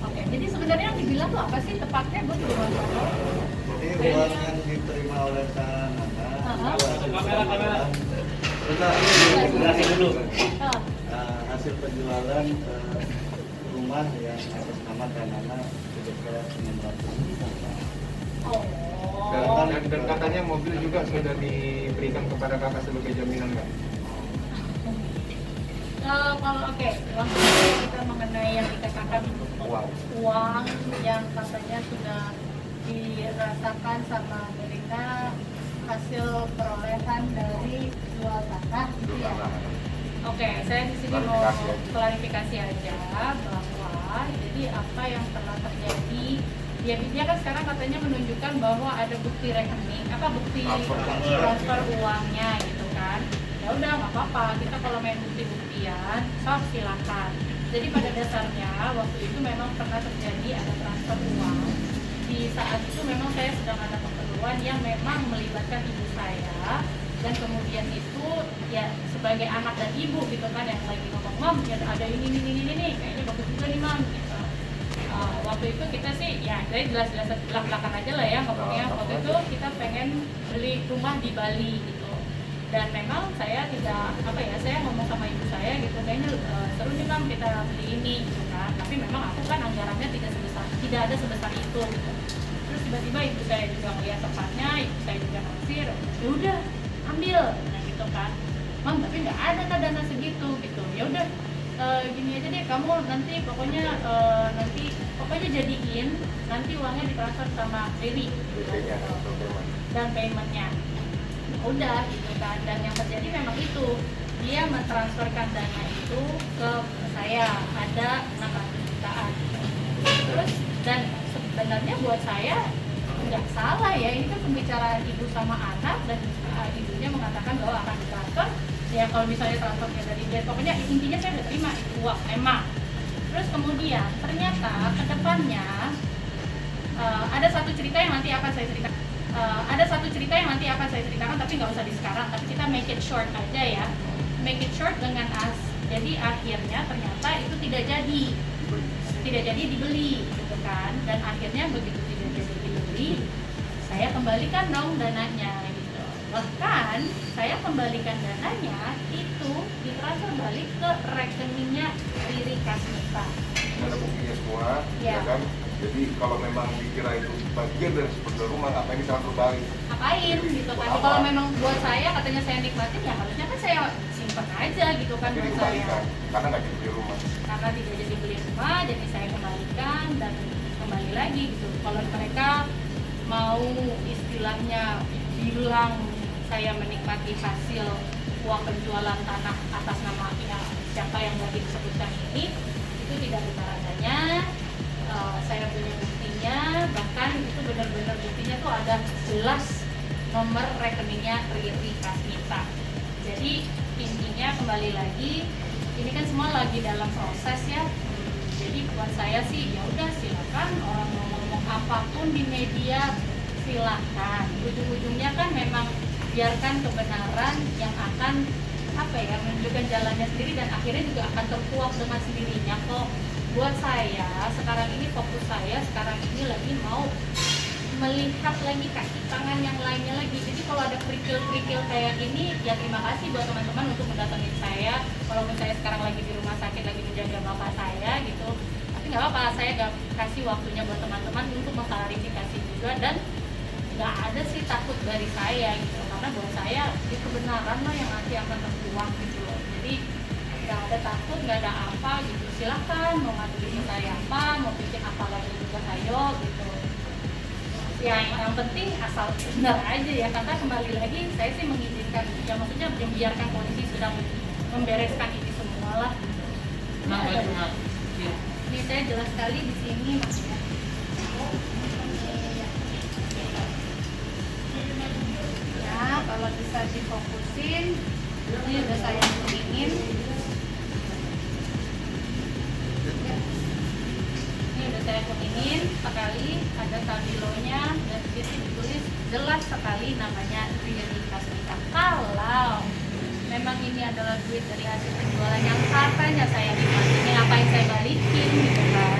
Oke, jadi sebenarnya yang dibilang tuh apa sih tepatnya buat rumah Solo? Jadi uang yang diterima oleh sang anak Kamera. dulu. Ah, Hasil penjualan rumah yang atas nama Tanana sebesar 600 juta. oh. Dan katanya mobil juga sudah diberikan kepada kakak sebagai jaminan, Kak. Kalau oke, langsung saja kita mengenai yang dikatakan uang yang katanya sudah dirasakan sama mereka hasil perolehan dari jual tanah gitu ya. Oke, saya di sini mau klarifikasi aja bahwa jadi apa yang telah terjadi dia kan sekarang katanya menunjukkan bahwa ada bukti rekening, bukti transfer uangnya gitu kan. Ya udah nggak apa-apa, kita kalau main bukti-buktian, silakan. Jadi pada dasarnya waktu itu memang pernah terjadi ada transfer uang. Di saat itu memang saya sedang ada keperluan yang memang melibatkan ibu saya, dan kemudian itu ya sebagai anak dan ibu gitu kan yang lagi ngomong, "Mam, ya ada ini kayaknya bagus juga nih, Mam." Gitu. Waktu itu kita sih ya saya jelas-jelas belak-belakan aja lah ya ngomongnya. Waktu itu kita pengen beli rumah di Bali gitu. Dan memang saya tidak saya ngomong sama ibu saya gitu, kayaknya seru nih Bang kita beli ini gitu kan. Tapi memang aku kan anggarannya tidak ada sebesar itu gitu. Terus tiba-tiba ibu saya juga melihat tempatnya, ibu saya juga naksir, ya udah ambil gitu kan. Mam, tapi nggak ada kan dana segitu gitu. Ya udah gini aja deh, kamu nanti pokoknya jadiin nanti uangnya ditransfer sama Dewi dan paymentnya. Udah gitu kan, dan yang terjadi memang itu dia mentransferkan dana itu ke saya ada 600 jutaan. Terus dan sebenarnya buat saya nggak salah ya, ini kan pembicaraan ibu sama anak dan ibunya mengatakan bahwa akan ditransfer ya kalau misalnya transfernya dari dia, pokoknya intinya saya udah terima itu uang memang. Terus kemudian ternyata kedepannya ada satu cerita yang nanti akan saya ceritakan. Tapi nggak usah di sekarang, tapi kita make it short aja ya. Make it short dengan jadi akhirnya ternyata itu tidak jadi dibeli gitu kan. Dan akhirnya begitu tidak jadi dibeli, saya kembalikan dong dananya gitu. Bahkan saya kembalikan dananya itu ditransfer balik ke rekeningnya Riri Kasmita. Ada buktinya semua, ya kan? Jadi kalau memang dikira itu bagian dari sebuah rumah, ngapain ditransfer balik? Ngapain gitu kan? Kalau memang buat saya katanya saya nikmatin, ya harusnya kan saya simpan aja gitu kan buat saya. Karena nggak jadi beli rumah. Karena tidak jadi beli rumah, jadi saya kembalikan dan kembali lagi gitu. Kalau mereka mau istilahnya bilang saya menikmati hasil uang penjualan tanah atas nama ya siapa yang lagi disebutkan ini, itu tidak benar adanya. Saya punya buktinya, bahkan itu benar-benar buktinya tuh ada jelas nomor rekeningnya Riri Kasmita. Jadi intinya kembali lagi, ini kan semua lagi dalam proses ya. Jadi buat saya sih ya udah silakan orang mau ngomong apapun di media silakan. Ujung-ujungnya kan memang biarkan kebenaran yang akan menunjukkan jalannya sendiri dan akhirnya juga akan terkuak dengan sendirinya kok. Buat saya sekarang ini fokus saya sekarang ini lagi mau melihat lagi kaki tangan yang lainnya lagi. Jadi kalau ada kerikil-kerikil kayak ini ya terima kasih buat teman-teman untuk mendatangi saya. Walaupun saya sekarang lagi di rumah sakit lagi menjaga bapak saya gitu, tapi nggak apa-apa, saya gak kasih waktunya buat teman-teman untuk mengklarifikasi juga. Dan nggak ada sih takut dari saya gitu, karena buat saya itu kebenaran lah yang nanti akan terkuak gitu loh. Jadi nggak ada takut, nggak ada apa gitu. Silahkan mau ngaduin saya apa, mau bikin apa lagi juga ayo gitu. Yang penting asal benar aja ya, karena kembali lagi saya sih mengizinkan ya, maksudnya membiarkan polisi sedang membereskan ini semua lah. Ini saya jelas sekali di sini maksudnya. Ya kalau bisa difokusin, ini udah saya kuningin. Saya kuningin sekali, ada stabilonya dan di sini ditulis jelas sekali namanya Riri Kasmita. Kalau memang ini adalah duit dari hasil penjualan yang katanya saya nikmati, ini ngapain saya balikin gitu kan.